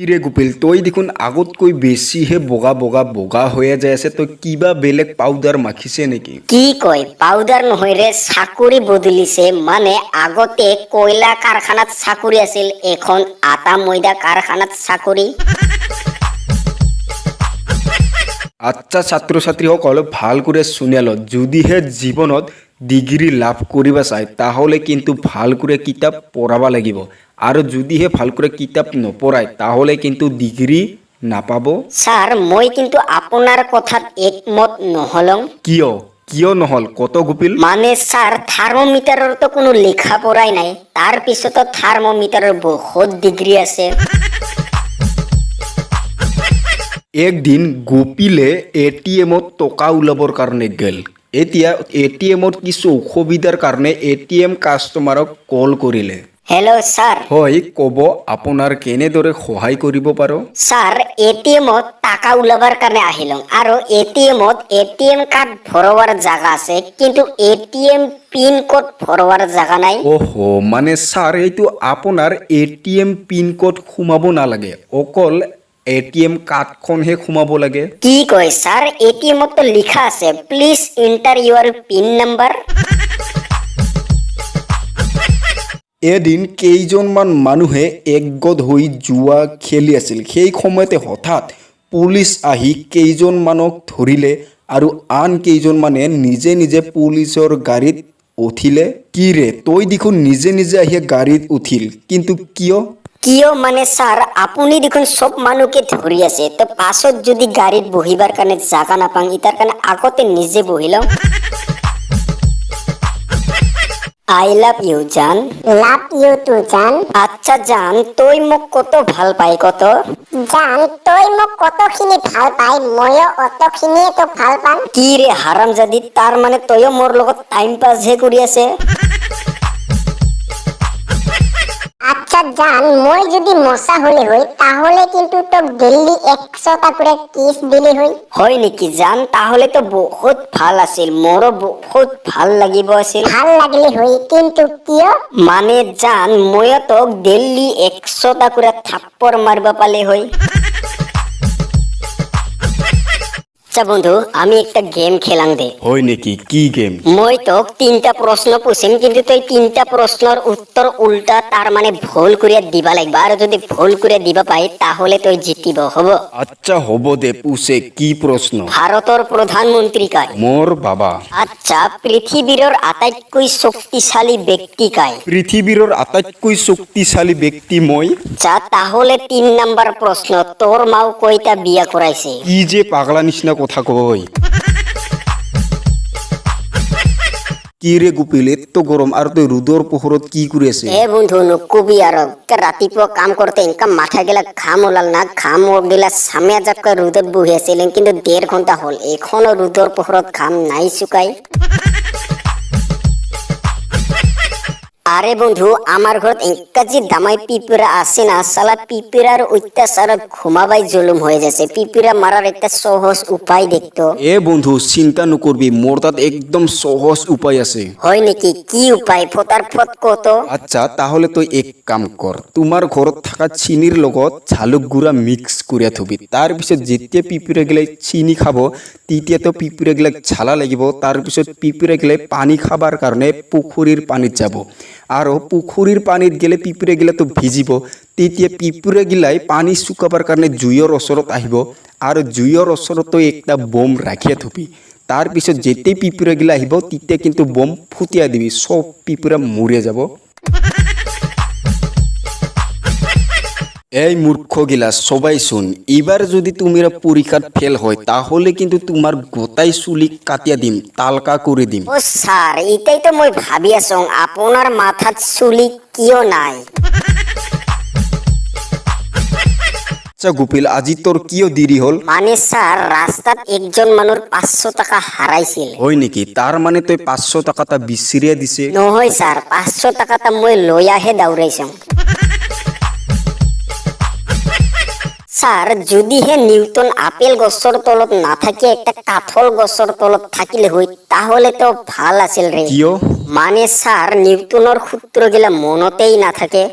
ইরে গুপিল তই দেখোন আগতকৈ বেছিহে বগা বগা বগা হয়ে যাই আছে তই কিবা বেলেগ পাউডার মাখিছে নেকি কি কয় পাউডার নহয় রে চাকৰি বদলিছে মানে আগতে কয়লা কাৰখানাত চাকৰি আছিল এখন আটা ময়দা কাৰখানাত চাকৰি আচ্ছা ছাত্ৰ ছাত্ৰীসকল ভাল কৰে শুনিয়াল যদিহে জীৱনত ডিগ্ৰী লাভ কৰিব চায় তাহলে কিন্তু ভাল কৰে কিতাপ পড়াবা লাগিব আৰ যদিহে ভাল কৰে কিতাপ নপড়ায় তাহলে কিন্তু ডিগ্ৰী নাপাব স্যাৰ মই কিন্তু আপোনাৰ কথাত একমত নহলং কিয় কিয় নহল কত গুপিল মানে স্যাৰ থাৰ্মোমিটাৰৰ তো কোনো লেখা পঢ়াই নাই তাৰ পিছতো থাৰ্মোমিটাৰৰ বহুত ডিগ্ৰী আছে একদিন গোপিলে এটিএমত টকা ওলাবৰ কাৰণে গেল এতিয়া এটিএমত কিছু অসুবিধাৰ কাৰণে এটিএম কাষ্টমাৰক কল কৰিলে হেল্ল' স্যাৰ হয় কব আপোনাৰ কেনেদৰে সহায় কৰিব পাৰো স্যাৰ এটিএমত টাকা ওলাবাৰ কাৰণে আহিলং আৰু এটিএমত এটিএম কাৰ্ড ভৰোৱাৰ জাগা আছে কিন্তু এটিএম পিন কোড ভৰোৱাৰ জাগা নাই ওহো মানে ছাৰ এইটো আপোনাৰ এটিএম পিন কোড সোমাব নালাগে অকল এটিএম কাৰ্ডখনহে সোমাব লাগে কি কয় স্যার এটিএমত তো লিখা আছে please enter your pin number এদিন কেইজনমান মানুহে একগোট হৈ জুৱা খেলি আছিল সেই সময়তে হঠাৎ পুলিচ আহি কেইজনমানক ধৰিলে আৰু আন কেইজনমানে নিজে নিজে পুলিচৰ গাড়ীত উঠিলে কি ৰে তই দেখোন নিজে নিজে আহি গাড়ীত উঠিল কিন্তু কিয় কিয় মানে স্যার আপুনি দেখোন সব মানুহকে ধৰি আছে তো পাছত যদি গাড়ীত বহিবাৰ কাৰণে জাগা নাপাং ইটাৰ কাৰণে আগতে নিজে বহিলাম আই লাভ ইউ জান লাভ ইউ টু জান আচ্ছা জান তই মোক কত ভাল পাই কত জান তই মোক কতখিনি ভাল পাই ময়ো অতখিনিয়ে তোক ভাল পাম কি ৰে হাৰামজাদি তাৰ মানে তয়ো মোৰ লগত টাইম পাছ হে কৰি আছে আচ্ছা জান মই যদি মশা হলে হই তাহলে কিন্তু তোক দিল্লি 100টা করে কিস দিলি হই হয় নেকি জান তাহলে তো বহুত ভাল আছিল মোৰো বহুত ভাল লাগিব আছিল ভাল লাগলি হই কিন্তু কিয় মানে জান ময়ো তোক দিল্লি 100টা করে থাপ্পড় মারবা পালে হই আচ্ছা বন্ধু আমি একটা গেম খেলাং দে হয় নেকি কি গেম মই তোক তিনটা প্রশ্ন পুছিম কিন্তু তই তিনটা প্রশ্নের উত্তর উল্টা তার মানে ভুল করে দিবা লাগবা আর যদি ভুল করে দিবা পাই তাহলে তই জিতিব হব আচ্ছা হ'ব দে পুছে কি প্ৰশ্ন ভাৰতেৰ প্ৰধানমন্ত্ৰী কাই মোৰ বাবা আচ্ছা পৃথিবীৰ আটাইতকৈ শক্তিশালী ব্যক্তি কাই পৃথিৱীৰ আটাইতকৈ শক্তিশালী ব্যক্তি মই আচ্ছা তাহলে 3 নাম্বার প্রশ্ন তোর মাও কয়টা বিয়া করাইছে কি যে পাগলা নিচিনা কথা কয় কি রে গুপিল এত গরম আর তুই রোদর পোহৰত কি কৰি আছে এ বন্ধু নকবি আৰ ৰাতিপুৱা কাম করতে ইনকা মাথা গেলা ঘাম ওলাল না ঘাম গেলা সামিয়া জাপকা রোদত বহি আছিলেন কিন্তু 1.5 ঘন্টা হল এখনো রোদর পোহৰত ঘাম নাই শুকাই আৰে বন্ধু আমাৰ ঘৰত একাজি দামাই পিপিরা আছে না সালা পিপিরার অত্যাচারত ঘুমাবাই জুলুম হয়ে যাচ্ছে পিপিরা মারার একটা সহজ উপায় দেখতো এ বন্ধু চিন্তা নকৰবি মোৰ তাত একদম সহজ উপায় আছে হয় নাকি কি উপায় ফটাফট কত আচ্ছা তাহলে তুই এক কাম কৰ তোমাৰ ঘৰত থকা চিনিৰ লগত ঝালুক গুড়া মিক্স কৰি থবি তাৰ পিছত যেতিয়া পিপিৰা গিলে চিনি খাব তেতিয়া তো পিপিৰা গিলে ঝালা লাগিব তাৰ পিছত পিপিৰা গিলে পানী খাবাৰ কাৰণে পুখুৰীৰ পানীত যাব আৰু পুখুৰীৰ পানীত গেলে পিপিৰা গিলা তো ভিজিব তেতিয়া পিপিৰা গিলাই পানী শুকাবাৰ কাৰণে জুইৰ ওচৰত আহিব আৰু জুইৰ ওচৰত তই একটা বম ৰাখিয়া থবি তাৰ পিছত যেতিয়া পিপিৰা গিলা আহিব তেতিয়া কিন্তু বম ফুটিয়া দিবি সব পিপিৰা মৰিয়া যাব এই মূর্খ গিলা সবাই শুন এবার যদি তুমিরা পরীক্ষাত ফেল হয় তাহলে কিন্তু তোমার গোটাই চুলি কাটিয়া দিম তালকা করে দিম ও স্যার এটাই তো মই ভাবি আছো আপনার মাথাত চুলি কিয় নাই আচ্ছা গুপিল আজি তোর কিয় দেরি হল মানে স্যার রাস্তাত একজন মানুষ 500 টাকা হারাইছিল হয় নেকি তার মানে তুই 500 টাকাটা বিছিরিয়া দিছে নহয় স্যার 500 টাকাটা মই লয়াহে দাউরাইছং স্যার যদিহে নিউটন আপেল গছৰ তলত না থাকে একটা কাঠল গছৰ তলত থাকিলে হই তাহলে তো ভাল আছিল ৰে কিয় মানে স্যাৰ নিউটনৰ সূত্ৰ গিলা মনতেই না থাকে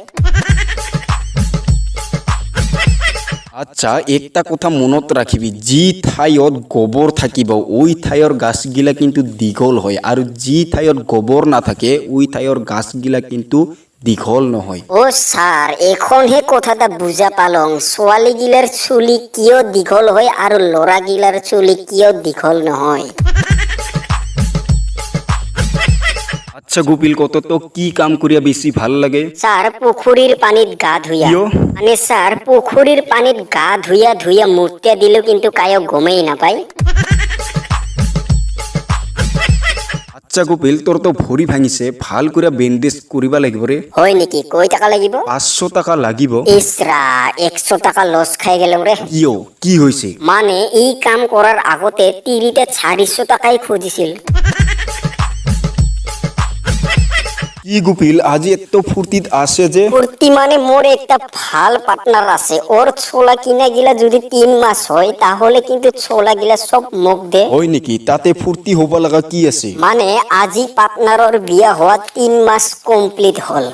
আচ্ছা একটা কথা মনত ৰাখিবি, যি ঠাইত গোবৰ থাকিব ওই ঠাইৰ গাছগিলা কিন্তু দীঘল হয়, আৰু যি ঠাইত গোবৰ নাথাকে ওই ঠাইৰ গাছগিলা কিন্তু দীঘল নহয়। ও স্যাৰ এখনহে কথাটা বুঝা পালং, ছোৱালী গিলাৰ চুলি কিয় দীঘল হয় আৰ লৰা গিলার চুলি কিয় দীঘল নহয়। আচ্ছা গোপিল কত তো কি কাম করিয়া বেশি ভাল লাগে? স্যার পুখুরীর পানিত গা ধুইয়া। কিয়? মানে স্যার পুখুরীর পানিত গা ধুইয়া ধুইয়া মূর্তিয়া দিলেও কিন্তু কায়ো গমেই নাপায়। আচ্ছা গোপিল তোর তো ভৰি ভাঙিছে, ভাল করে বেন্ডেজ করিবা লাগিব রে। হয় নেকি? কই টাকা লাগিব? 500 টাকা লাগিব। ইসরা 100 টাকা লস খাই গেলাম রে। কিয় কি হয়েছে? মানে এই কাম করার আগতে তিরিটা 450 টাকাই খুঁজিছিল। কি গোপিল আজি এত ফুর্তিত আসে যে? ফুর্তি মানে মোর একটা ভাল পার্টনার আছে, ওর ছোলা কিনা গিলা যদি 3 মাস হয় তাহলে কিন্তু ছোলা গিলা সব মুখ দে। হয় নেকি? তাতে ফুর্তি হবা লাগা কি আছে? মানে আজি পার্টনারর বিয়া হওয়া 3 মাস কমপ্লিট হল।